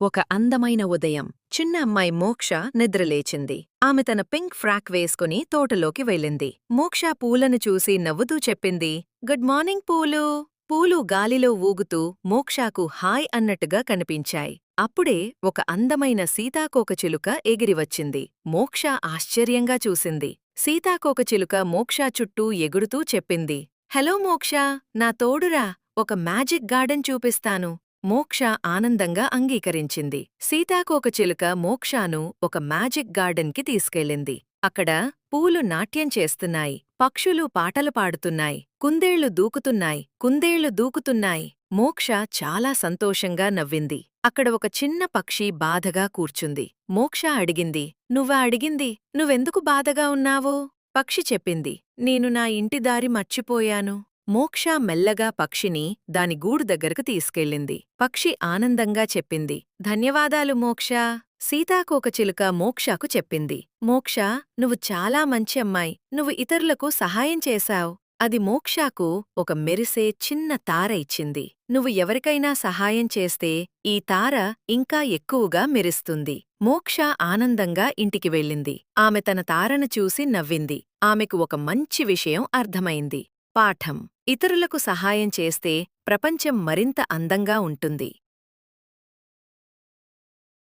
ఒక అందమైన ఉదయం చిన్న అమ్మాయి మోక్ష నిద్రలేచింది. ఆమె తన పింక్ ఫ్రాక్ వేసుకుని తోటలోకి వెళ్ళింది. మోక్ష పూలను చూసి నవ్వుతూ చెప్పింది, గుడ్ మార్నింగ్ పూలు. పూలు గాలిలో ఊగుతూ మోక్షకు హాయ్ అన్నట్టుగా కనిపించాయి. అప్పుడే ఒక అందమైన సీతాకోకచిలుక ఎగిరివచ్చింది. మోక్ష ఆశ్చర్యంగా చూసింది. సీతాకోకచిలుక మోక్ష చుట్టూ ఎగురుతూ చెప్పింది, హలో మోక్ష, నా తోడురా, ఒక మ్యాజిక్ గార్డెన్ చూపిస్తాను. మోక్ష ఆనందంగా అంగీకరించింది. సీతాకోకచిలుక మోక్షాను ఒక మ్యాజిక్ గార్డెన్కి తీసుకెళ్ళింది. అక్కడ పూలు నాట్యం చేస్తున్నాయి, పక్షులు పాటలు పాడుతున్నాయి, కుందేళ్లు దూకుతున్నాయి. మోక్ష చాలా సంతోషంగా నవ్వింది. అక్కడ ఒక చిన్న పక్షి బాధగా కూర్చుంది. మోక్ష అడిగింది, నువ్వెందుకు బాధగా ఉన్నావో? పక్షి చెప్పింది, నేను నా ఇంటి దారి మర్చిపోయాను. మోక్ష మెల్లగా పక్షిని దాని గూడు దగ్గరకు తీసుకెళ్ళింది. పక్షి ఆనందంగా చెప్పింది, ధన్యవాదాలు మోక్షా. సీతాకోకచిలుక మోక్షకు చెప్పింది, మోక్ష, నువ్వు చాలా మంచి అమ్మాయి. నువ్వు ఇతరులకు సహాయం చేశావు. అది మోక్షకు ఒక మెరిసే చిన్న తార ఇచ్చింది. నువ్వు ఎవరికైనా సహాయం చేస్తే ఈ తార ఇంకా ఎక్కువగా మెరుస్తుంది. మోక్ష ఆనందంగా ఇంటికి వెళ్ళింది. ఆమె తన తారను చూసి నవ్వింది. ఆమెకు ఒక మంచి విషయం అర్థమైంది. పాఠం: ఇతరులకు సహాయం చేస్తే ప్రపంచం మరింత అందంగా ఉంటుంది.